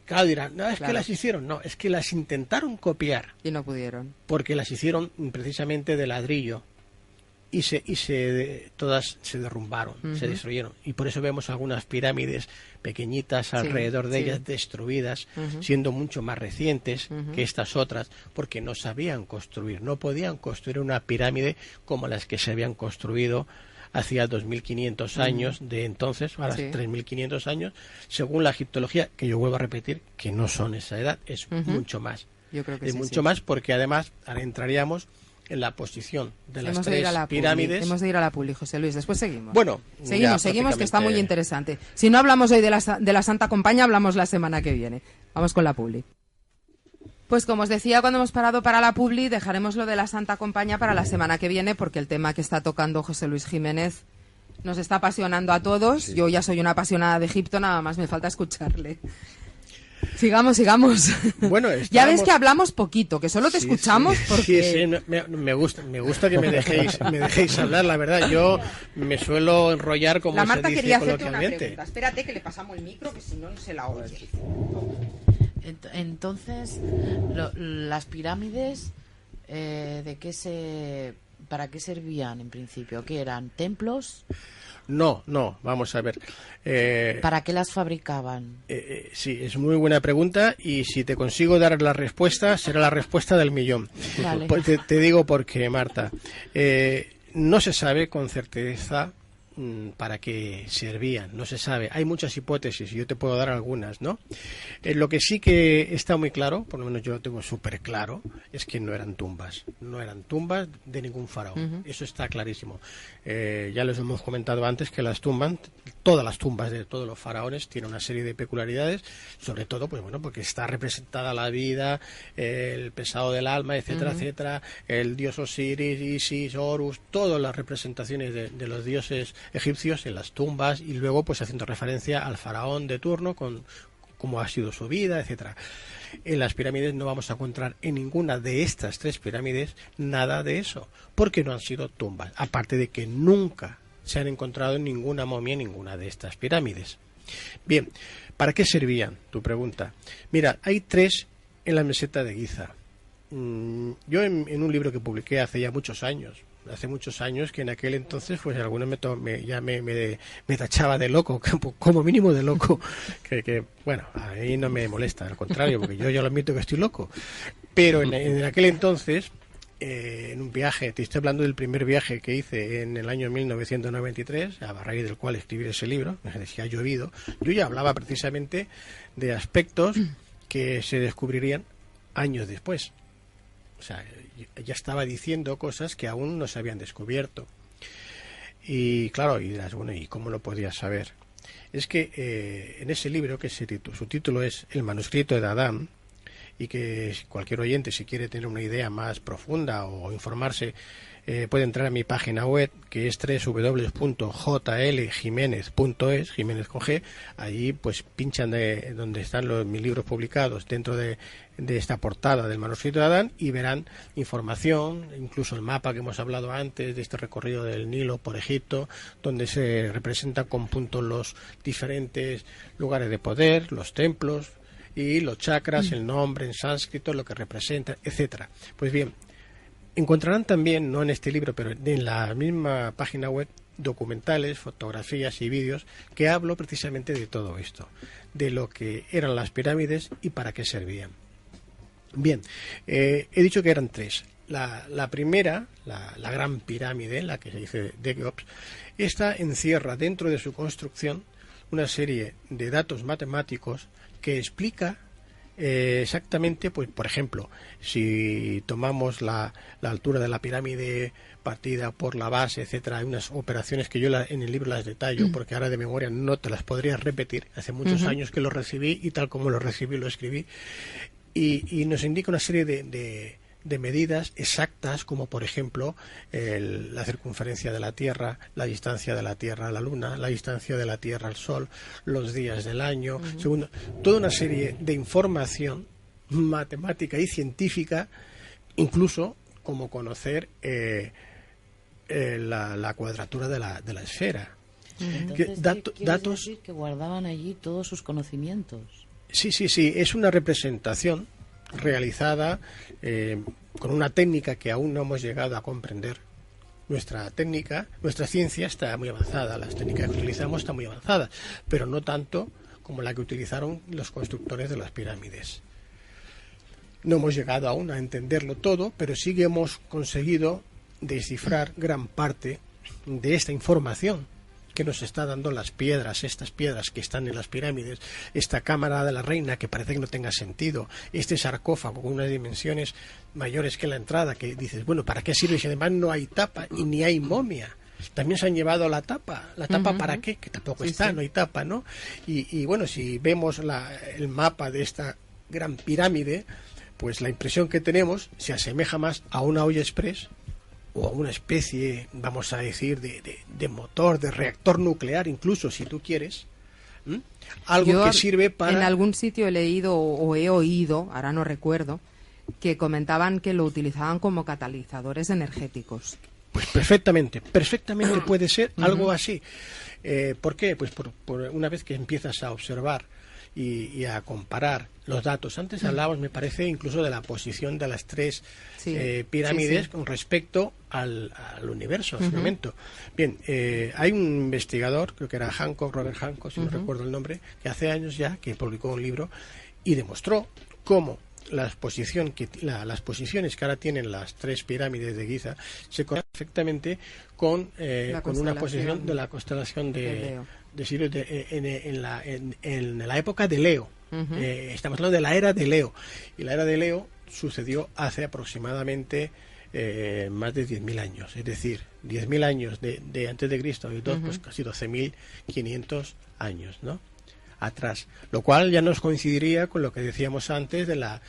Claro, dirán, no, es que las hicieron. No, es que las intentaron copiar. Y no pudieron. Porque las hicieron precisamente de ladrillo. Y todas se derrumbaron, se destruyeron. Y por eso vemos algunas pirámides pequeñitas alrededor de ellas destruidas, siendo mucho más recientes que estas otras, porque no sabían construir, no podían construir una pirámide como las que se habían construido hacía 2.500 años de entonces, ahora 3.500 años, según la egiptología, que yo vuelvo a repetir, que no son esa edad, es mucho más. Yo creo que es mucho más porque además ahora entraríamos en la posición de las tres pirámides. Hemos de ir a la Publi, José Luis, después seguimos. Bueno, seguimos, que está muy interesante. Si no hablamos hoy de la Santa Compañía, hablamos la semana que viene. Vamos con la Publi. Pues como os decía, cuando hemos parado para la Publi, dejaremos lo de la Santa Compañía para la semana que viene, porque el tema que está tocando José Luis Jiménez nos está apasionando a todos. Yo ya soy una apasionada de Egipto, nada más me falta escucharle. Sigamos. Bueno, ya ves que hablamos poquito, que solo te escuchamos porque... Sí, me gusta que me dejéis hablar, la verdad. Yo me suelo enrollar como la Marta se dice quería hacerte coloquialmente. una pregunta. Espérate que le pasamos el micro, que si no, no se la oye. Entonces, las pirámides, ¿para qué servían en principio? ¿Qué eran? ¿Templos? No, vamos a ver. ¿Para qué las fabricaban? Sí, es muy buena pregunta y si te consigo dar la respuesta, será la respuesta del millón. Vale. Pues te digo por qué, Marta. No se sabe con certeza para qué servían, no se sabe. Hay muchas hipótesis y yo te puedo dar algunas, ¿no? Lo que sí que está muy claro, por lo menos yo lo tengo súper claro, es que no eran tumbas de ningún faraón. Eso está clarísimo. Ya les hemos comentado antes que todas las tumbas de todos los faraones tienen una serie de peculiaridades, sobre todo, pues bueno, porque está representada la vida, el pesado del alma, etcétera, etcétera, el dios Osiris, Isis, Horus, todas las representaciones de los dioses egipcios en las tumbas y luego pues haciendo referencia al faraón de turno con cómo ha sido su vida, etcétera. En las pirámides no vamos a encontrar en ninguna de estas 3 pirámides nada de eso, porque no han sido tumbas, aparte de que nunca se han encontrado ninguna momia en ninguna de estas pirámides. Bien, ¿para qué servían? Tu pregunta. Mira, hay 3 en la meseta de Giza. Yo en un libro que publiqué hace muchos años, que en aquel entonces pues algunos me tachaba de loco, como mínimo de loco, que bueno, a mí no me molesta, al contrario, porque yo ya lo admito que estoy loco, pero en aquel entonces, en un viaje, te estoy hablando del primer viaje que hice en el año 1993, a raíz del cual escribí ese libro, me decía ha llovido, yo ya hablaba precisamente de aspectos que se descubrirían años después. O sea, ya estaba diciendo cosas que aún no se habían descubierto. Y claro, y dirás, bueno, ¿y cómo lo podías saber? Es que en ese libro, que su título es El manuscrito de Adán, y que cualquier oyente, si quiere tener una idea más profunda o informarse, puede entrar a mi página web, que es www.jljimenez.es, Jiménez con G. Allí pues pinchan donde están mis libros publicados dentro de esta portada del manuscrito de Adán y verán información, incluso el mapa que hemos hablado antes de este recorrido del Nilo por Egipto, donde se representan con puntos los diferentes lugares de poder, los templos y los chakras, el nombre en sánscrito, lo que representa, etcétera. Pues bien, encontrarán también, no en este libro, pero en la misma página web, documentales, fotografías y vídeos que hablo precisamente de todo esto, de lo que eran las pirámides y para qué servían. Bien, he dicho que eran 3. La primera, la gran pirámide, la que se dice de Keops, esta encierra dentro de su construcción una serie de datos matemáticos que explica exactamente, pues por ejemplo, si tomamos la altura de la pirámide partida por la base, etcétera, hay unas operaciones que yo en el libro las detallo, porque ahora de memoria no te las podría repetir. Hace muchos años que lo recibí y tal como lo recibí lo escribí, y nos indica una serie de medidas exactas, como por ejemplo la circunferencia de la Tierra, la distancia de la Tierra a la Luna, la distancia de la Tierra al Sol, los días del año, segundo, toda una serie de información matemática y científica, incluso como conocer la cuadratura de la esfera. Entonces, datos decir que guardaban allí todos sus conocimientos. Sí, es una representación realizada con una técnica que aún no hemos llegado a comprender. Nuestra ciencia está muy avanzada, las técnicas que utilizamos están muy avanzadas, pero no tanto como la que utilizaron los constructores de las pirámides. No hemos llegado aún a entenderlo todo, pero sí que hemos conseguido descifrar gran parte de esta información que nos está dando estas piedras que están en las pirámides, esta cámara de la reina que parece que no tenga sentido, este sarcófago con unas dimensiones mayores que la entrada, que dices, bueno, ¿para qué sirve si además no hay tapa y ni hay momia? También se han llevado la tapa ¿para qué? Que tampoco está, no hay tapa, ¿no? Y bueno, si vemos el mapa de esta gran pirámide, pues la impresión que tenemos se asemeja más a una olla express o a una especie, vamos a decir, de motor, de reactor nuclear, incluso si tú quieres, Algo que sirve para... En algún sitio he leído o he oído, ahora no recuerdo, que comentaban que lo utilizaban como catalizadores energéticos. Pues perfectamente puede ser algo así. ¿Por qué? Pues por una vez que empiezas a observar y a comparar los datos. Antes hablábamos, me parece, incluso de la posición de las 3 pirámides con respecto al universo, en ese momento. Bien, hay un investigador, creo que era Robert Hancock, si no recuerdo el nombre, que hace años ya, que publicó un libro y demostró cómo las posiciones que ahora tienen las 3 pirámides de Giza se conectan perfectamente con una posición de la constelación de Sirius en la época de Leo. Estamos hablando de la era de Leo, y la era de Leo sucedió hace aproximadamente más de 10.000 años, es decir, 10.000 años de antes de Cristo y todo, pues casi 12.500 años, ¿no?, atrás, lo cual ya nos coincidiría con lo que decíamos antes de la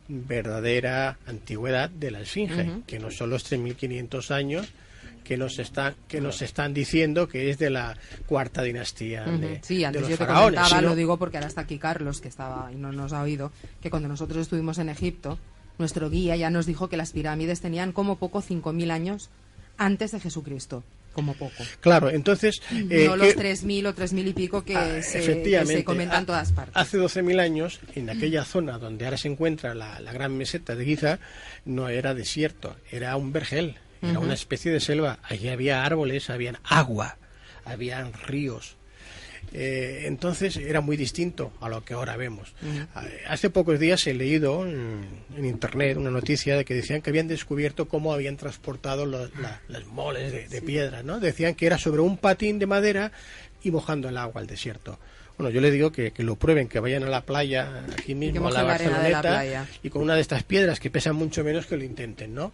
verdadera antigüedad de la Esfinge, que no son los 3.500 años que nos están diciendo que es de la cuarta dinastía sí, antes de los yo te faraones. comentaba, lo digo porque ahora está aquí Carlos, que estaba y no nos ha oído, que cuando nosotros estuvimos en Egipto, nuestro guía ya nos dijo que las pirámides tenían como poco 5.000 años antes de Jesucristo. Como poco. Claro, entonces... no los 3.000 o 3.000 y pico que se comentan en todas partes. Hace 12.000 años, en aquella zona donde ahora se encuentra la gran meseta de Giza, no era desierto, era un vergel, era una especie de selva. Allí había árboles, había agua, habían ríos. Entonces era muy distinto a lo que ahora vemos. Hace pocos días he leído en internet una noticia de que decían que habían descubierto cómo habían transportado las moles de piedra, ¿no? Decían que era sobre un patín de madera y mojando el agua al desierto. Bueno, yo les digo que lo prueben, que vayan a la playa aquí mismo, a la Barceloneta, y con una de estas piedras que pesan mucho menos, que lo intenten, ¿no?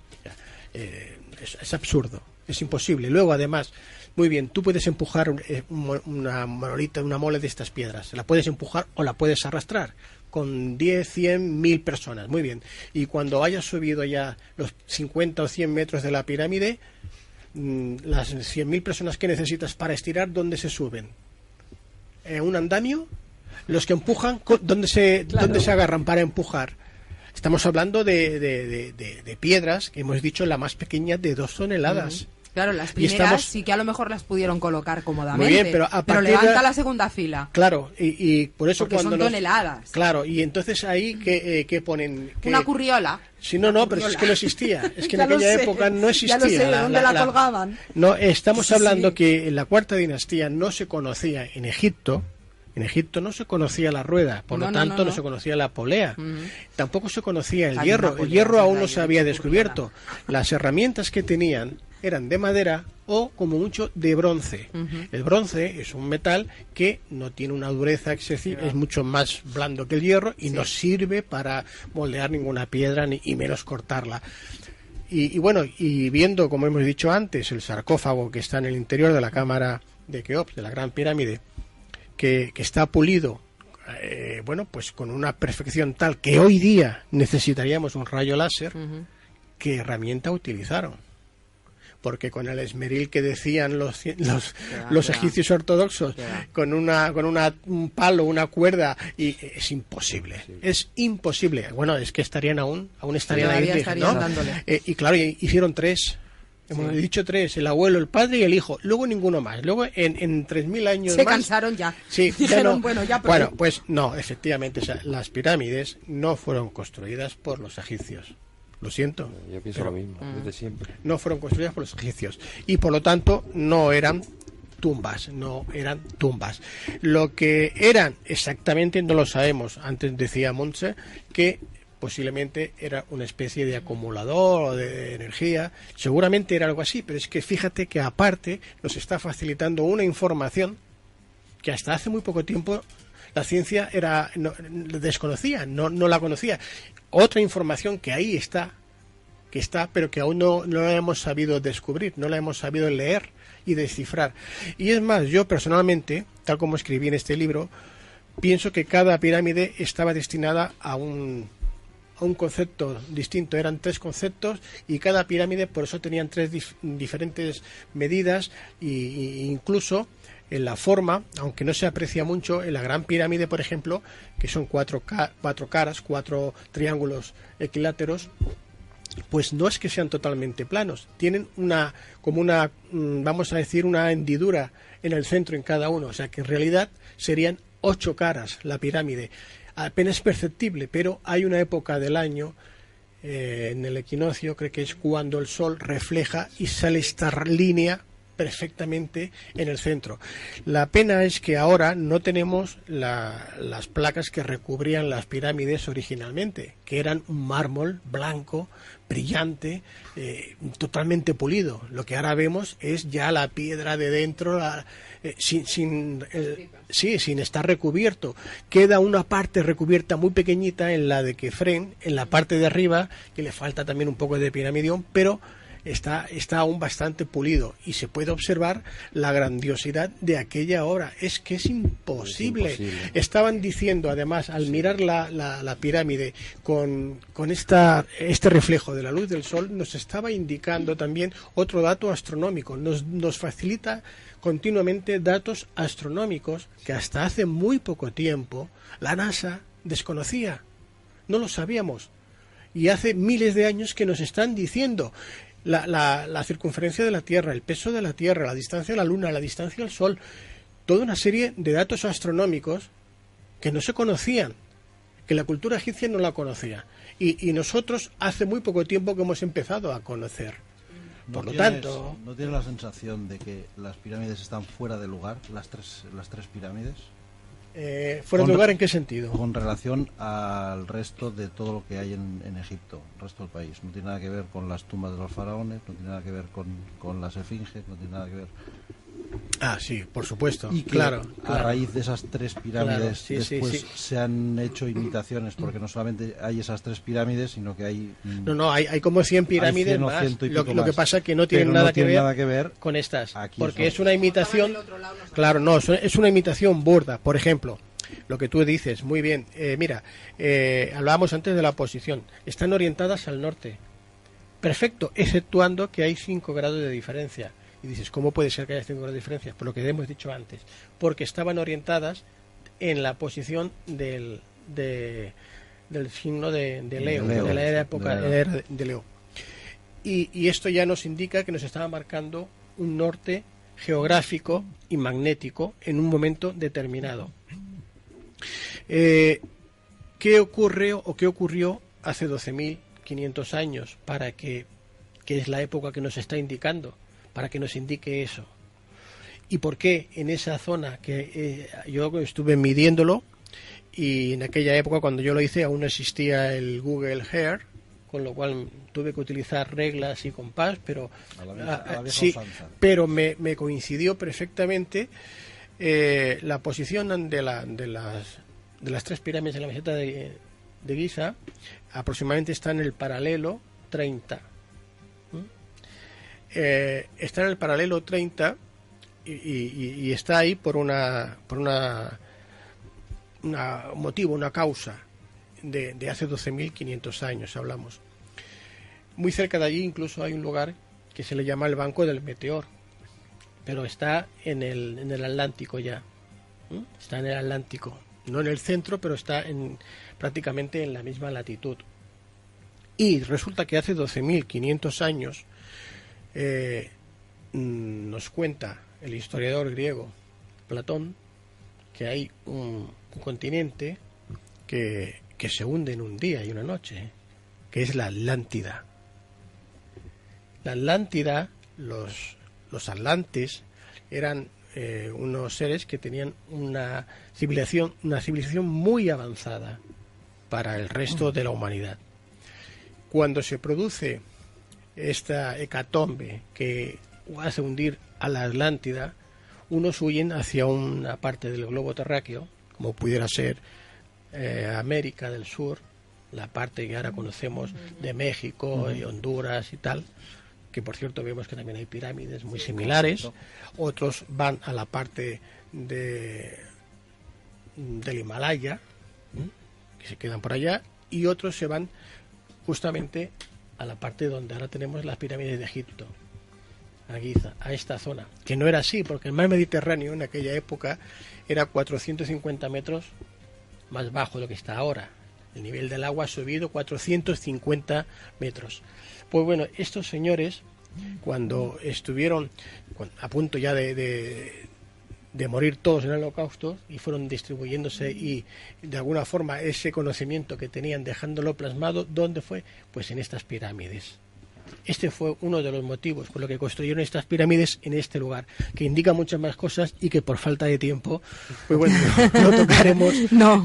Es absurdo, es imposible. Luego, además, muy bien, tú puedes empujar una monolita, una mole de estas piedras. La puedes empujar o la puedes arrastrar con 10, 100, 1000 personas. Muy bien. Y cuando hayas subido ya los 50 o 100 metros de la pirámide, las 100.000 personas que necesitas para estirar, ¿dónde se suben? ¿Un andamio? Los que empujan, ¿dónde se agarran para empujar? Estamos hablando de piedras, que hemos dicho la más pequeña de 2 toneladas. Claro, las primeras sí que a lo mejor las pudieron colocar cómodamente. Muy bien, pero levanta la segunda fila. Claro, y por eso porque son toneladas. Claro, y entonces ahí ¿qué ponen? Una curriola. Sí, no, pero es que no existía. Es que en aquella época no existía. Ya lo sé, ¿dónde la colgaban? No, estamos hablando que en la cuarta dinastía no se conocía en Egipto. En Egipto no se conocía la rueda, por lo tanto no se conocía la polea, tampoco se conocía el hierro. El hierro aún no se había descubierto. Las herramientas que tenían eran de madera o, como mucho, de bronce. El bronce es un metal que no tiene una dureza excesiva, es mucho más blando que el hierro y no sirve para moldear ninguna piedra y menos cortarla. Y bueno, y viendo, como hemos dicho antes, el sarcófago que está en el interior de la cámara de Keops, de la Gran Pirámide, que está pulido, bueno, pues con una perfección tal que hoy día necesitaríamos un rayo láser. ¿Qué herramienta utilizaron? Porque con el esmeril que decían los egipcios ortodoxos, con un palo, una cuerda, y es imposible. Es imposible. Bueno, es que aún estarían ahí, ¿no? Y claro, hicieron 3. Hemos dicho 3, el abuelo, el padre y el hijo, luego ninguno más. Luego en 3.000 años se más... cansaron ya. Sí, dijeron, ya no. Bueno, pues no, efectivamente, o sea, las pirámides no fueron construidas por los egipcios. Lo siento. Yo pienso lo mismo, desde siempre. No fueron construidas por los egipcios. Y por lo tanto, no eran tumbas. Lo que eran exactamente no lo sabemos. Antes decía Montse que posiblemente era una especie de acumulador o de energía, seguramente era algo así, pero es que fíjate que aparte nos está facilitando una información que hasta hace muy poco tiempo la ciencia desconocía, no la conocía. Otra información que ahí está, pero que aún no la hemos sabido descubrir, no la hemos sabido leer y descifrar. Y es más, yo personalmente, tal como escribí en este libro, pienso que cada pirámide estaba destinada a un a un concepto distinto, eran 3 conceptos y cada pirámide por eso tenían 3 diferentes medidas y incluso en la forma, aunque no se aprecia mucho, en la Gran Pirámide, por ejemplo, que son 4 caras, 4 triángulos equiláteros, pues no es que sean totalmente planos, tienen vamos a decir, una hendidura en el centro en cada uno, o sea que en realidad serían 8 caras la pirámide, apenas perceptible, pero hay una época del año, en el equinoccio, creo que es cuando el sol refleja y sale esta línea perfectamente en el centro. La pena es que ahora no tenemos las placas que recubrían las pirámides originalmente, que eran un mármol blanco, brillante, totalmente pulido. Lo que ahora vemos es ya la piedra de dentro, sin estar recubierto. Queda una parte recubierta muy pequeñita en la de Kefren, en la parte de arriba, que le falta también un poco de piramidión, pero está aún bastante pulido y se puede observar la grandiosidad de aquella obra. Es que es imposible. Estaban diciendo, además, al mirar la pirámide con este reflejo de la luz del sol, nos estaba indicando también otro dato astronómico. Nos facilita continuamente datos astronómicos que hasta hace muy poco tiempo la NASA desconocía. No lo sabíamos. Y hace miles de años que nos están diciendo la circunferencia de la Tierra, el peso de la Tierra, la distancia de la Luna, la distancia del Sol, toda una serie de datos astronómicos que no se conocían, que la cultura egipcia no la conocía. Y nosotros hace muy poco tiempo que hemos empezado a conocer. Por lo tanto... ¿No tienes la sensación de que las pirámides están fuera de lugar, las tres pirámides? ¿Fuera de lugar en qué sentido? Con relación al resto de todo lo que hay en Egipto, el resto del país. No tiene nada que ver con las tumbas de los faraones, no tiene nada que ver con las esfinges, no tiene nada que ver... Ah, sí, por supuesto. Y que claro. A raíz de esas 3 pirámides después se han hecho imitaciones, porque no solamente hay esas 3 pirámides, sino que hay... hay como 100 pirámides más. Lo que pasa es que no tienen nada que ver con estas, porque es una imitación... Claro, no, es una imitación burda. Por ejemplo, lo que tú dices, muy bien. Hablábamos antes de la posición. Están orientadas al norte. Perfecto, exceptuando que hay 5 grados de diferencia. Y dices, ¿cómo puede ser que haya 5 grados de diferencia? Por lo que hemos dicho antes. Porque estaban orientadas en la posición del signo de Leo, de la época de Leo. Y esto ya nos indica que nos estaba marcando un norte geográfico y magnético en un momento determinado. ¿Qué ocurrió hace 12.500 años que es la época que nos está indicando? Para que nos indique eso. ¿Y por qué en esa zona que yo estuve midiéndolo, y en aquella época cuando yo lo hice aún no existía el Google Earth, con lo cual tuve que utilizar reglas y compás, pero pero me coincidió perfectamente la posición de las 3 pirámides en la meseta de Giza, aproximadamente está en el paralelo 30. Está en el paralelo 30 y está ahí por un motivo, una causa de hace 12.500 años hablamos. Muy cerca de allí incluso hay un lugar que se le llama el Banco del Meteor, pero está en el Atlántico ya. Está en el Atlántico, no en el centro, pero está prácticamente en la misma latitud. Y resulta que hace 12.500 años nos cuenta el historiador griego Platón que hay un continente que se hunde en un día y una noche, que es la Atlántida. La Atlántida, los atlantes eran unos seres que tenían una civilización muy avanzada para el resto de la humanidad. Cuando se produce esta hecatombe que hace hundir a la Atlántida, unos huyen hacia una parte del globo terráqueo, como pudiera ser América del Sur, la parte que ahora conocemos de México y Honduras y tal, que por cierto vemos que también hay pirámides muy similares. Otros van a la parte del Himalaya, que se quedan por allá, y otros se van justamente a la parte donde ahora tenemos las pirámides de Egipto, a Giza, a esta zona, que no era así, porque el mar Mediterráneo en aquella época era 450 metros más bajo de lo que está ahora. El nivel del agua ha subido 450 metros. Pues bueno, estos señores, cuando estuvieron a punto ya de morir todos en el Holocausto y fueron distribuyéndose y de alguna forma ese conocimiento que tenían dejándolo plasmado, ¿dónde fue? Pues en estas pirámides. Este fue uno de los motivos por lo que construyeron estas pirámides en este lugar, que indica muchas más cosas y que por falta de tiempo, pues bueno, lo tocaremos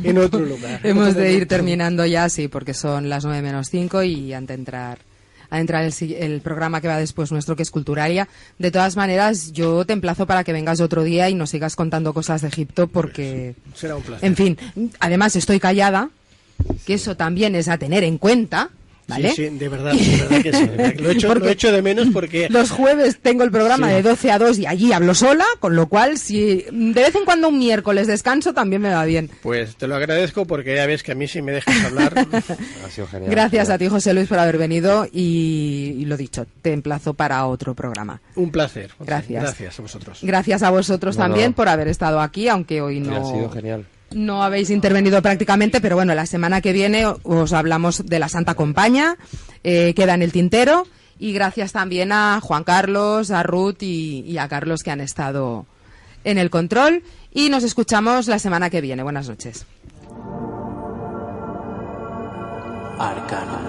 en otro lugar. Hemos de ir terminando ya, sí, porque son las 9:05 y antes de entrar el programa que va después nuestro, que es Culturalia. De todas maneras, yo te emplazo para que vengas otro día y nos sigas contando cosas de Egipto, porque... Será un placer. En fin, además estoy callada, que eso también es a tener en cuenta, ¿vale? Sí, de verdad que sí. Lo echo de menos porque... Los jueves tengo el programa de 12 a 2 y allí hablo sola, con lo cual, si de vez en cuando un miércoles descanso, también me va bien. Pues te lo agradezco porque ya ves que a mí sí me dejas hablar. Ha sido genial. Gracias a ti, José Luis, por haber venido y lo dicho, te emplazo para otro programa. Un placer. Gracias. Gracias a vosotros. Gracias a vosotros también por haber estado aquí, aunque hoy no... Ha sido genial. No habéis intervenido prácticamente, pero bueno, la semana que viene os hablamos de la Santa Compaña, queda en el tintero, y gracias también a Juan Carlos, a Ruth y a Carlos, que han estado en el control, y nos escuchamos la semana que viene. Buenas noches. Arcano.